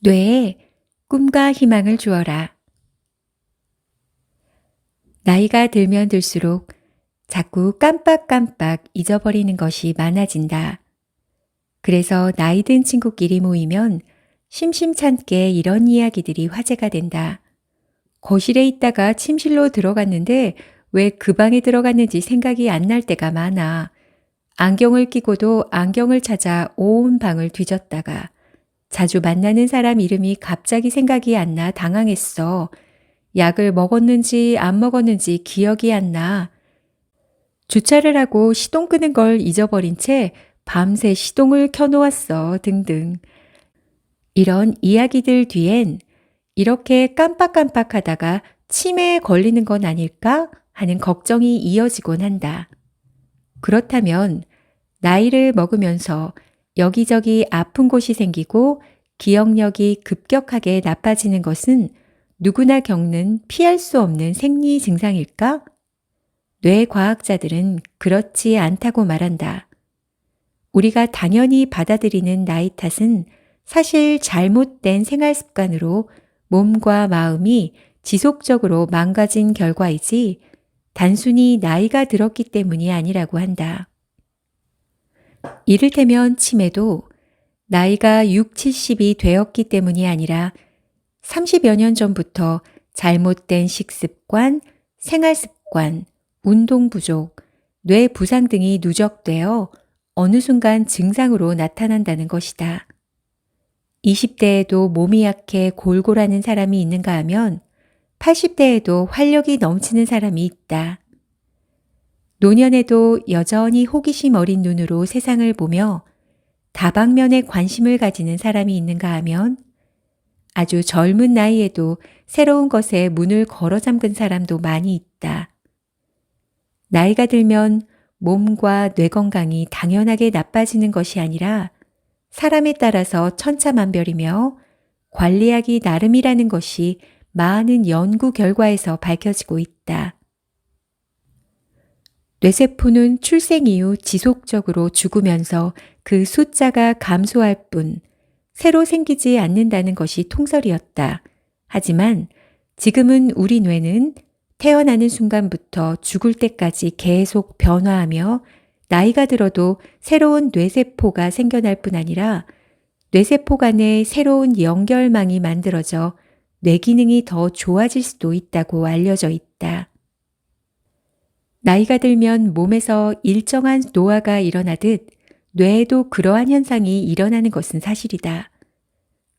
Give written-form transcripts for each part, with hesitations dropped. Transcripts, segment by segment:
뇌에 꿈과 희망을 주어라. 나이가 들면 들수록 자꾸 깜빡깜빡 잊어버리는 것이 많아진다. 그래서 나이 든 친구끼리 모이면 심심찮게 이런 이야기들이 화제가 된다. 거실에 있다가 침실로 들어갔는데 왜 그 방에 들어갔는지 생각이 안 날 때가 많아. 안경을 끼고도 안경을 찾아 온 방을 뒤졌다가 자주 만나는 사람 이름이 갑자기 생각이 안 나 당황했어. 약을 먹었는지 안 먹었는지 기억이 안 나. 주차를 하고 시동 끄는 걸 잊어버린 채 밤새 시동을 켜놓았어 등등. 이런 이야기들 뒤엔 이렇게 깜빡깜빡 하다가 치매에 걸리는 건 아닐까 하는 걱정이 이어지곤 한다. 그렇다면 나이를 먹으면서 여기저기 아픈 곳이 생기고 기억력이 급격하게 나빠지는 것은 누구나 겪는 피할 수 없는 생리 증상일까? 뇌과학자들은 그렇지 않다고 말한다. 우리가 당연히 받아들이는 나이 탓은 사실 잘못된 생활 습관으로 몸과 마음이 지속적으로 망가진 결과이지 단순히 나이가 들었기 때문이 아니라고 한다. 이를테면 치매도 나이가 6, 70이 되었기 때문이 아니라 30여 년 전부터 잘못된 식습관, 생활습관, 운동 부족, 뇌 부상 등이 누적되어 어느 순간 증상으로 나타난다는 것이다. 20대에도 몸이 약해 골골하는 사람이 있는가 하면 80대에도 활력이 넘치는 사람이 있다. 노년에도 여전히 호기심 어린 눈으로 세상을 보며 다방면에 관심을 가지는 사람이 있는가 하면 아주 젊은 나이에도 새로운 것에 문을 걸어 잠근 사람도 많이 있다. 나이가 들면 몸과 뇌 건강이 당연하게 나빠지는 것이 아니라 사람에 따라서 천차만별이며 관리하기 나름이라는 것이 많은 연구 결과에서 밝혀지고 있다. 뇌세포는 출생 이후 지속적으로 죽으면서 그 숫자가 감소할 뿐 새로 생기지 않는다는 것이 통설이었다. 하지만 지금은 우리 뇌는 태어나는 순간부터 죽을 때까지 계속 변화하며 나이가 들어도 새로운 뇌세포가 생겨날 뿐 아니라 뇌세포 간에 새로운 연결망이 만들어져 뇌 기능이 더 좋아질 수도 있다고 알려져 있다. 나이가 들면 몸에서 일정한 노화가 일어나듯 뇌에도 그러한 현상이 일어나는 것은 사실이다.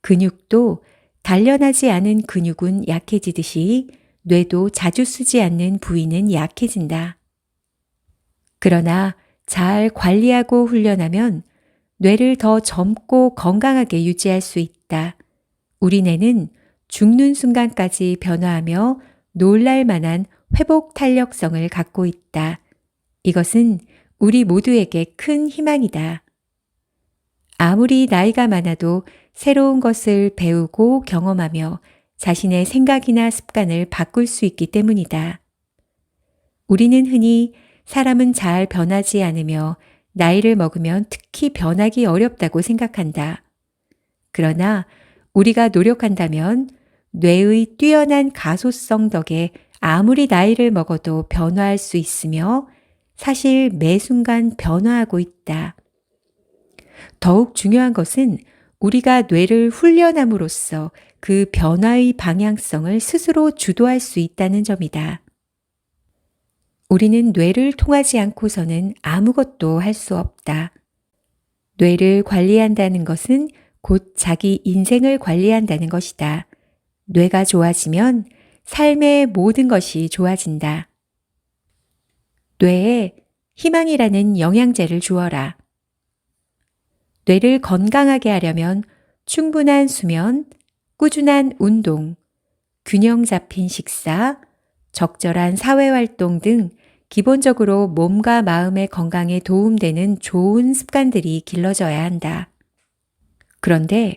근육도 단련하지 않은 근육은 약해지듯이 뇌도 자주 쓰지 않는 부위는 약해진다. 그러나 잘 관리하고 훈련하면 뇌를 더 젊고 건강하게 유지할 수 있다. 우리 뇌는 죽는 순간까지 변화하며 놀랄 만한 회복 탄력성을 갖고 있다. 이것은 우리 모두에게 큰 희망이다. 아무리 나이가 많아도 새로운 것을 배우고 경험하며 자신의 생각이나 습관을 바꿀 수 있기 때문이다. 우리는 흔히 사람은 잘 변하지 않으며 나이를 먹으면 특히 변하기 어렵다고 생각한다. 그러나 우리가 노력한다면 뇌의 뛰어난 가소성 덕에 아무리 나이를 먹어도 변화할 수 있으며 사실 매 순간 변화하고 있다. 더욱 중요한 것은 우리가 뇌를 훈련함으로써 그 변화의 방향성을 스스로 주도할 수 있다는 점이다. 우리는 뇌를 통하지 않고서는 아무것도 할 수 없다. 뇌를 관리한다는 것은 곧 자기 인생을 관리한다는 것이다. 뇌가 좋아지면 삶의 모든 것이 좋아진다. 뇌에 희망이라는 영양제를 주어라. 뇌를 건강하게 하려면 충분한 수면, 꾸준한 운동, 균형 잡힌 식사, 적절한 사회활동 등 기본적으로 몸과 마음의 건강에 도움되는 좋은 습관들이 길러져야 한다. 그런데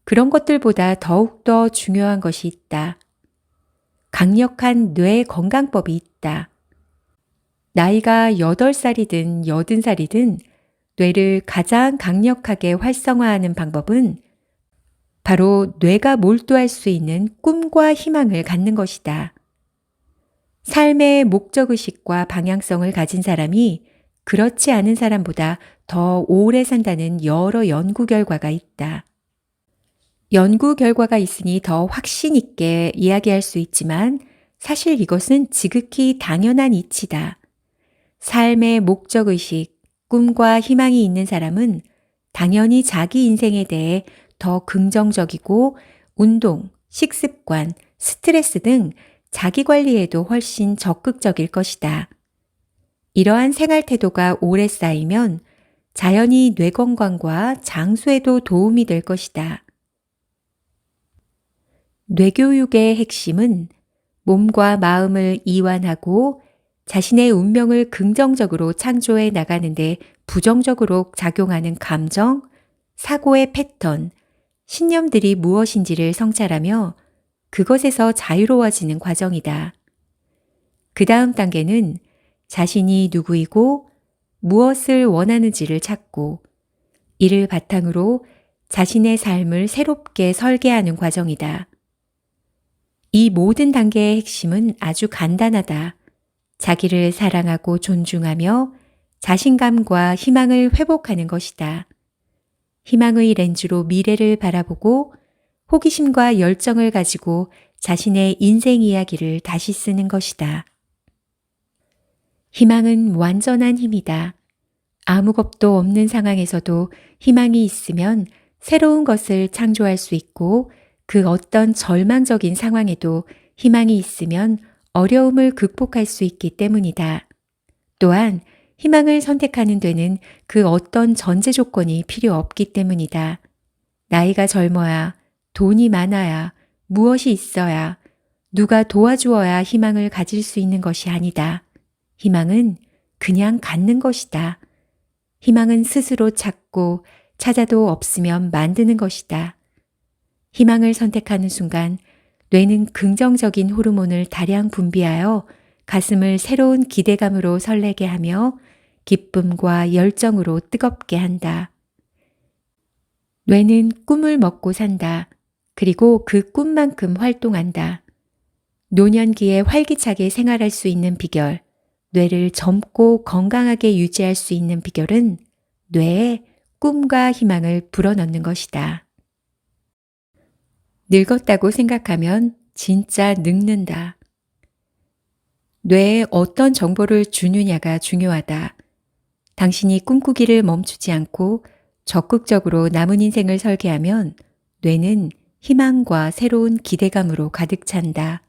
그런 것들보다 더욱더 중요한 것이 있다. 강력한 뇌 건강법이 있다. 나이가 8살이든 80살이든 뇌를 가장 강력하게 활성화하는 방법은 바로 뇌가 몰두할 수 있는 꿈과 희망을 갖는 것이다. 삶의 목적의식과 방향성을 가진 사람이 그렇지 않은 사람보다 더 오래 산다는 여러 연구 결과가 있다. 연구 결과가 있으니 더 확신 있게 이야기할 수 있지만 사실 이것은 지극히 당연한 이치다. 삶의 목적의식, 꿈과 희망이 있는 사람은 당연히 자기 인생에 대해 더 긍정적이고 운동, 식습관, 스트레스 등 자기 관리에도 훨씬 적극적일 것이다. 이러한 생활 태도가 오래 쌓이면 자연히 뇌 건강과 장수에도 도움이 될 것이다. 뇌교육의 핵심은 몸과 마음을 이완하고 자신의 운명을 긍정적으로 창조해 나가는데 부정적으로 작용하는 감정, 사고의 패턴, 신념들이 무엇인지를 성찰하며 그것에서 자유로워지는 과정이다. 그 다음 단계는 자신이 누구이고 무엇을 원하는지를 찾고 이를 바탕으로 자신의 삶을 새롭게 설계하는 과정이다. 이 모든 단계의 핵심은 아주 간단하다. 자기를 사랑하고 존중하며 자신감과 희망을 회복하는 것이다. 희망의 렌즈로 미래를 바라보고 호기심과 열정을 가지고 자신의 인생 이야기를 다시 쓰는 것이다. 희망은 완전한 힘이다. 아무것도 없는 상황에서도 희망이 있으면 새로운 것을 창조할 수 있고 그 어떤 절망적인 상황에도 희망이 있으면 어려움을 극복할 수 있기 때문이다. 또한 희망을 선택하는 데는 그 어떤 전제 조건이 필요 없기 때문이다. 나이가 젊어야, 돈이 많아야, 무엇이 있어야, 누가 도와주어야 희망을 가질 수 있는 것이 아니다. 희망은 그냥 갖는 것이다. 희망은 스스로 찾고 찾아도 없으면 만드는 것이다. 희망을 선택하는 순간 뇌는 긍정적인 호르몬을 다량 분비하여 가슴을 새로운 기대감으로 설레게 하며 기쁨과 열정으로 뜨겁게 한다. 뇌는 꿈을 먹고 산다. 그리고 그 꿈만큼 활동한다. 노년기에 활기차게 생활할 수 있는 비결, 뇌를 젊고 건강하게 유지할 수 있는 비결은 뇌에 꿈과 희망을 불어넣는 것이다. 늙었다고 생각하면 진짜 늙는다. 뇌에 어떤 정보를 주느냐가 중요하다. 당신이 꿈꾸기를 멈추지 않고 적극적으로 남은 인생을 설계하면 뇌는 희망과 새로운 기대감으로 가득 찬다.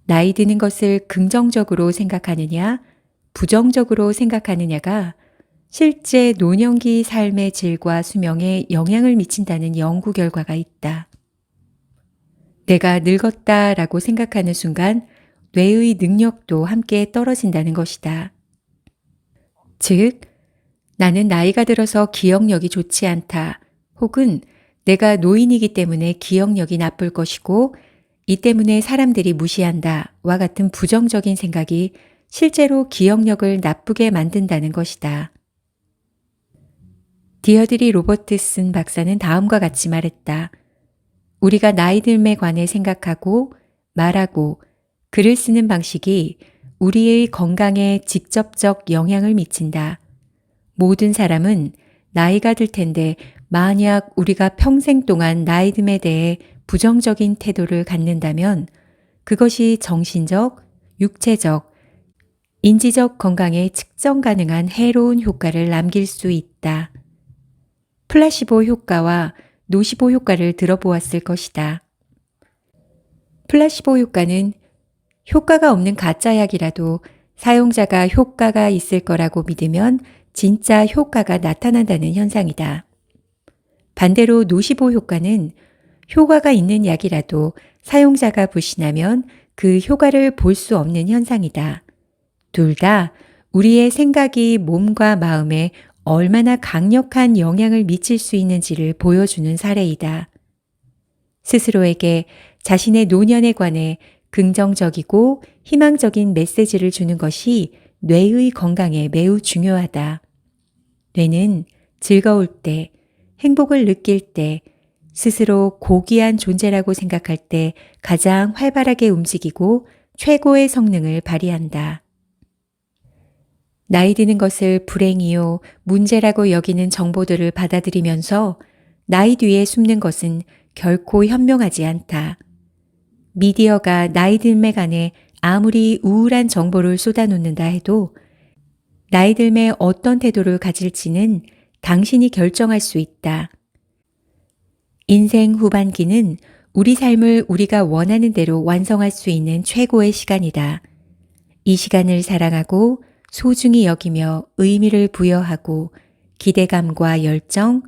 나이 드는 것을 긍정적으로 생각하느냐, 부정적으로 생각하느냐가 실제 노년기 삶의 질과 수명에 영향을 미친다는 연구 결과가 있다. 내가 늙었다라고 생각하는 순간 뇌의 능력도 함께 떨어진다는 것이다. 즉, 나는 나이가 들어서 기억력이 좋지 않다. 혹은 내가 노인이기 때문에 기억력이 나쁠 것이고 이 때문에 사람들이 무시한다. 와 같은 부정적인 생각이 실제로 기억력을 나쁘게 만든다는 것이다. 디어드리 로버트슨 박사는 다음과 같이 말했다. 우리가 나이 듦에 관해 생각하고 말하고 글을 쓰는 방식이 우리의 건강에 직접적 영향을 미친다. 모든 사람은 나이가 들 텐데 만약 우리가 평생 동안 나이 듦에 대해 부정적인 태도를 갖는다면 그것이 정신적, 육체적, 인지적 건강에 측정 가능한 해로운 효과를 남길 수 있다. 플라시보 효과와 노시보 효과를 들어보았을 것이다. 플라시보 효과는 효과가 없는 가짜 약이라도 사용자가 효과가 있을 거라고 믿으면 진짜 효과가 나타난다는 현상이다. 반대로 노시보 효과는 효과가 있는 약이라도 사용자가 불신하면 그 효과를 볼 수 없는 현상이다. 둘 다 우리의 생각이 몸과 마음에 얼마나 강력한 영향을 미칠 수 있는지를 보여주는 사례이다. 스스로에게 자신의 노년에 관해 긍정적이고 희망적인 메시지를 주는 것이 뇌의 건강에 매우 중요하다. 뇌는 즐거울 때, 행복을 느낄 때, 스스로 고귀한 존재라고 생각할 때 가장 활발하게 움직이고 최고의 성능을 발휘한다. 나이 드는 것을 불행이요, 문제라고 여기는 정보들을 받아들이면서 나이 뒤에 숨는 것은 결코 현명하지 않다. 미디어가 나이 들매 간에 아무리 우울한 정보를 쏟아놓는다 해도 나이 들매 어떤 태도를 가질지는 당신이 결정할 수 있다. 인생 후반기는 우리 삶을 우리가 원하는 대로 완성할 수 있는 최고의 시간이다. 이 시간을 사랑하고 소중히 여기며 의미를 부여하고 기대감과 열정,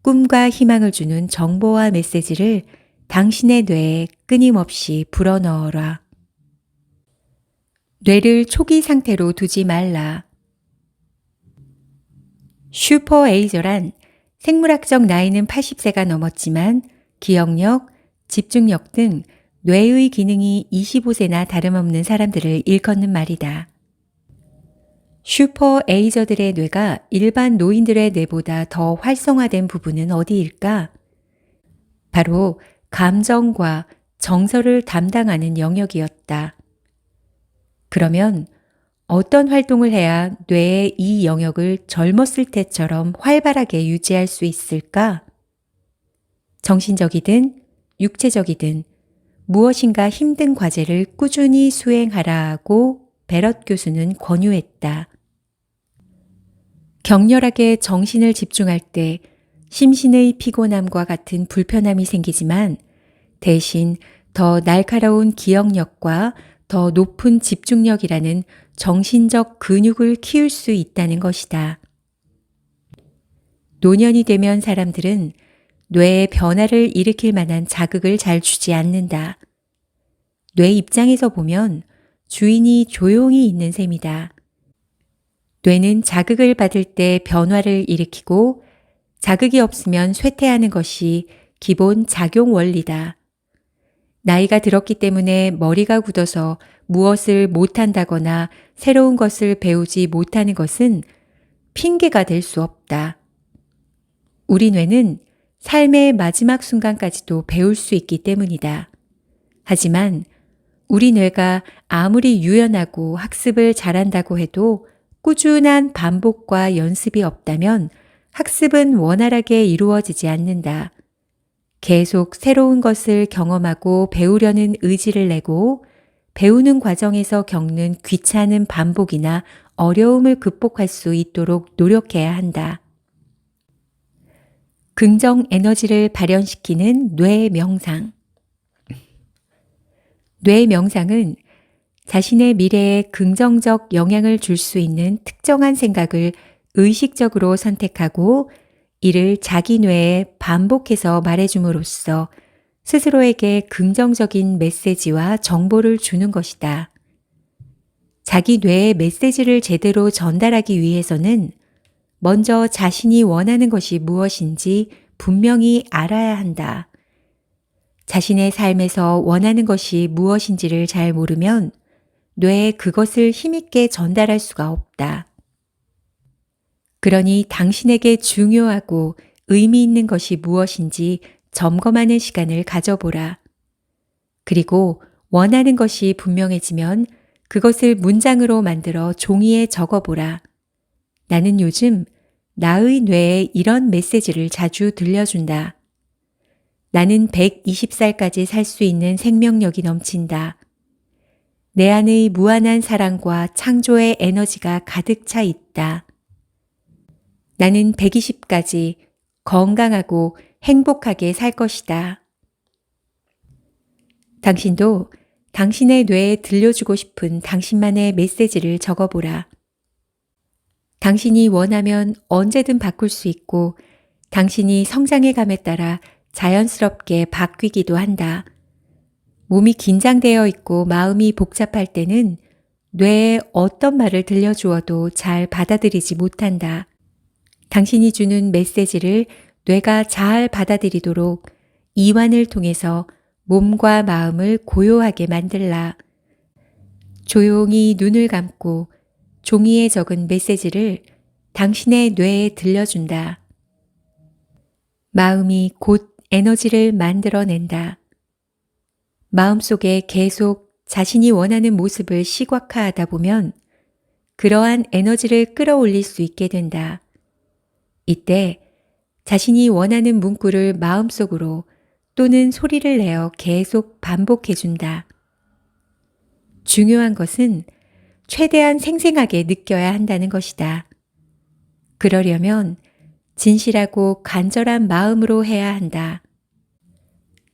꿈과 희망을 주는 정보와 메시지를 당신의 뇌에 끊임없이 불어넣어라. 뇌를 초기 상태로 두지 말라. 슈퍼에이저란 생물학적 나이는 80세가 넘었지만 기억력, 집중력 등 뇌의 기능이 25세나 다름없는 사람들을 일컫는 말이다. 슈퍼에이저들의 뇌가 일반 노인들의 뇌보다 더 활성화된 부분은 어디일까? 바로 감정과 정서를 담당하는 영역이었다. 그러면 어떤 활동을 해야 뇌의 이 영역을 젊었을 때처럼 활발하게 유지할 수 있을까? 정신적이든 육체적이든 무엇인가 힘든 과제를 꾸준히 수행하라고 베럿 교수는 권유했다. 격렬하게 정신을 집중할 때 심신의 피곤함과 같은 불편함이 생기지만 대신 더 날카로운 기억력과 더 높은 집중력이라는 정신적 근육을 키울 수 있다는 것이다. 노년이 되면 사람들은 뇌에 변화를 일으킬 만한 자극을 잘 주지 않는다. 뇌 입장에서 보면 주인이 조용히 있는 셈이다. 뇌는 자극을 받을 때 변화를 일으키고 자극이 없으면 쇠퇴하는 것이 기본 작용 원리다. 나이가 들었기 때문에 머리가 굳어서 무엇을 못한다거나 새로운 것을 배우지 못하는 것은 핑계가 될 수 없다. 우리 뇌는 삶의 마지막 순간까지도 배울 수 있기 때문이다. 하지만 우리 뇌가 아무리 유연하고 학습을 잘한다고 해도 꾸준한 반복과 연습이 없다면 학습은 원활하게 이루어지지 않는다. 계속 새로운 것을 경험하고 배우려는 의지를 내고 배우는 과정에서 겪는 귀찮은 반복이나 어려움을 극복할 수 있도록 노력해야 한다. 긍정 에너지를 발현시키는 뇌 명상. 뇌 명상은 자신의 미래에 긍정적 영향을 줄 수 있는 특정한 생각을 의식적으로 선택하고 이를 자기 뇌에 반복해서 말해줌으로써 스스로에게 긍정적인 메시지와 정보를 주는 것이다. 자기 뇌에 메시지를 제대로 전달하기 위해서는 먼저 자신이 원하는 것이 무엇인지 분명히 알아야 한다. 자신의 삶에서 원하는 것이 무엇인지를 잘 모르면 뇌에 그것을 힘있게 전달할 수가 없다. 그러니 당신에게 중요하고 의미 있는 것이 무엇인지 점검하는 시간을 가져보라. 그리고 원하는 것이 분명해지면 그것을 문장으로 만들어 종이에 적어보라. 나는 요즘 나의 뇌에 이런 메시지를 자주 들려준다. 나는 120살까지 살 수 있는 생명력이 넘친다. 내 안의 무한한 사랑과 창조의 에너지가 가득 차 있다. 나는 120까지 건강하고 행복하게 살 것이다. 당신도 당신의 뇌에 들려주고 싶은 당신만의 메시지를 적어보라. 당신이 원하면 언제든 바꿀 수 있고 당신이 성장해 감에 따라 자연스럽게 바뀌기도 한다. 몸이 긴장되어 있고 마음이 복잡할 때는 뇌에 어떤 말을 들려주어도 잘 받아들이지 못한다. 당신이 주는 메시지를 뇌가 잘 받아들이도록 이완을 통해서 몸과 마음을 고요하게 만들라. 조용히 눈을 감고 종이에 적은 메시지를 당신의 뇌에 들려준다. 마음이 곧 에너지를 만들어낸다. 마음속에 계속 자신이 원하는 모습을 시각화하다 보면 그러한 에너지를 끌어올릴 수 있게 된다. 이때 자신이 원하는 문구를 마음속으로 또는 소리를 내어 계속 반복해준다. 중요한 것은 최대한 생생하게 느껴야 한다는 것이다. 그러려면 진실하고 간절한 마음으로 해야 한다.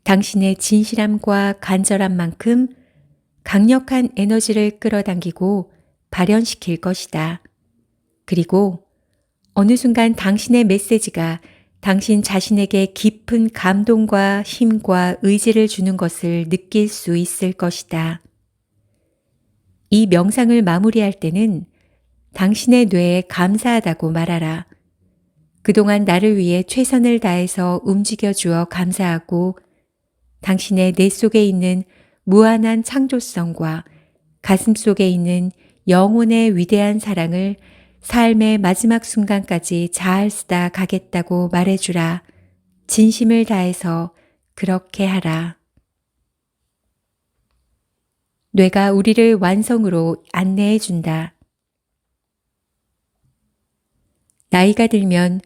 당신의 진실함과 간절함만큼 강력한 에너지를 끌어당기고 발현시킬 것이다. 그리고 어느 순간 당신의 메시지가 당신 자신에게 깊은 감동과 힘과 의지를 주는 것을 느낄 수 있을 것이다. 이 명상을 마무리할 때는 당신의 뇌에 감사하다고 말하라. 그동안 나를 위해 최선을 다해서 움직여 주어 감사하고 당신의 뇌 속에 있는 무한한 창조성과 가슴 속에 있는 영혼의 위대한 사랑을 삶의 마지막 순간까지 잘 쓰다 가겠다고 말해주라. 진심을 다해서 그렇게 하라. 뇌가 우리를 완성으로 안내해 준다. 나이가 들면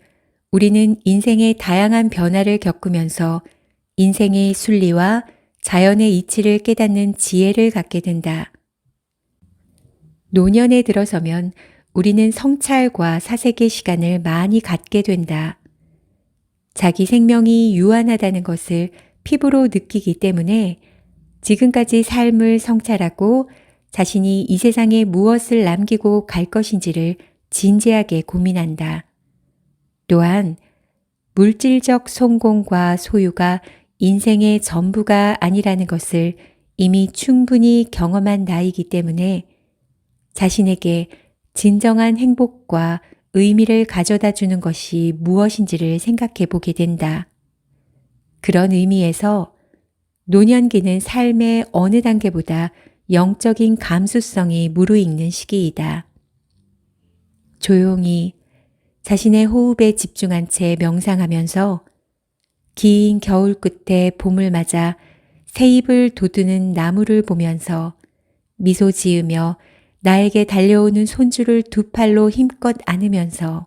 우리는 인생의 다양한 변화를 겪으면서 인생의 순리와 자연의 이치를 깨닫는 지혜를 갖게 된다. 노년에 들어서면 우리는 성찰과 사색의 시간을 많이 갖게 된다. 자기 생명이 유한하다는 것을 피부로 느끼기 때문에 지금까지 삶을 성찰하고 자신이 이 세상에 무엇을 남기고 갈 것인지를 진지하게 고민한다. 또한 물질적 성공과 소유가 인생의 전부가 아니라는 것을 이미 충분히 경험한 나이기 때문에 자신에게 진정한 행복과 의미를 가져다 주는 것이 무엇인지를 생각해 보게 된다. 그런 의미에서 노년기는 삶의 어느 단계보다 영적인 감수성이 무르익는 시기이다. 조용히 자신의 호흡에 집중한 채 명상하면서 긴 겨울 끝에 봄을 맞아 새잎을 돋우는 나무를 보면서 미소 지으며 나에게 달려오는 손주를 두 팔로 힘껏 안으면서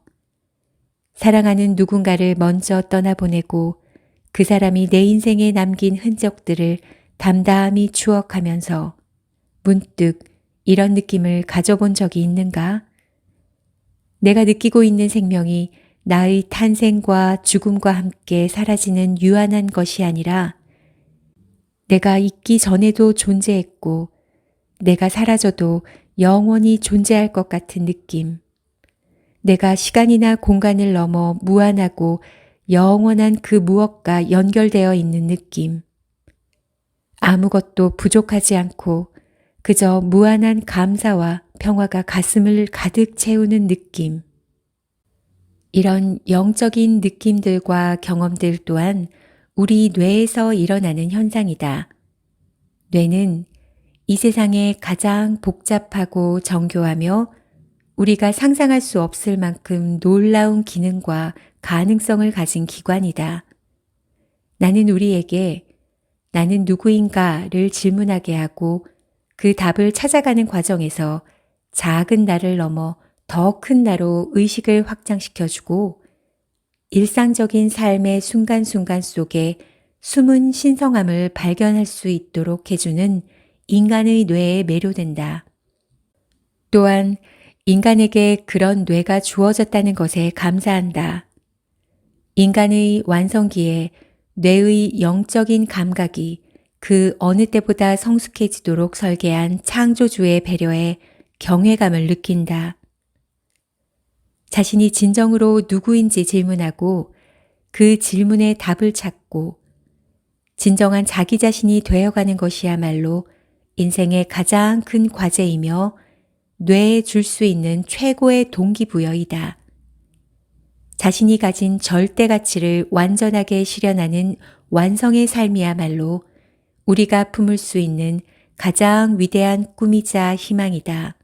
사랑하는 누군가를 먼저 떠나보내고 그 사람이 내 인생에 남긴 흔적들을 담담히 추억하면서 문득 이런 느낌을 가져본 적이 있는가? 내가 느끼고 있는 생명이 나의 탄생과 죽음과 함께 사라지는 유한한 것이 아니라 내가 있기 전에도 존재했고 내가 사라져도 영원히 존재할 것 같은 느낌. 내가 시간이나 공간을 넘어 무한하고 영원한 그 무엇과 연결되어 있는 느낌. 아무것도 부족하지 않고 그저 무한한 감사와 평화가 가슴을 가득 채우는 느낌. 이런 영적인 느낌들과 경험들 또한 우리 뇌에서 일어나는 현상이다. 뇌는 이 세상에 가장 복잡하고 정교하며 우리가 상상할 수 없을 만큼 놀라운 기능과 가능성을 가진 기관이다. 나는 우리에게 나는 누구인가를 질문하게 하고 그 답을 찾아가는 과정에서 작은 나를 넘어 더 큰 나로 의식을 확장시켜주고 일상적인 삶의 순간순간 속에 숨은 신성함을 발견할 수 있도록 해주는 인간의 뇌에 매료된다. 또한 인간에게 그런 뇌가 주어졌다는 것에 감사한다. 인간의 완성기에 뇌의 영적인 감각이 그 어느 때보다 성숙해지도록 설계한 창조주의 배려에 경외감을 느낀다. 자신이 진정으로 누구인지 질문하고 그 질문에 답을 찾고 진정한 자기 자신이 되어가는 것이야말로 인생의 가장 큰 과제이며 뇌에 줄 수 있는 최고의 동기부여이다. 자신이 가진 절대 가치를 완전하게 실현하는 완성의 삶이야말로 우리가 품을 수 있는 가장 위대한 꿈이자 희망이다.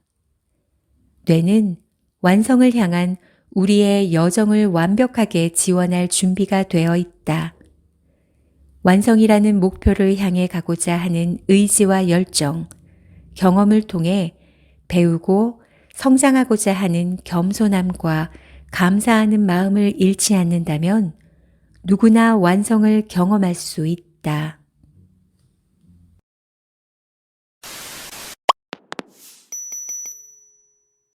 뇌는 완성을 향한 우리의 여정을 완벽하게 지원할 준비가 되어 있다. 완성이라는 목표를 향해 가고자 하는 의지와 열정, 경험을 통해 배우고 성장하고자 하는 겸손함과 감사하는 마음을 잃지 않는다면 누구나 완성을 경험할 수 있다.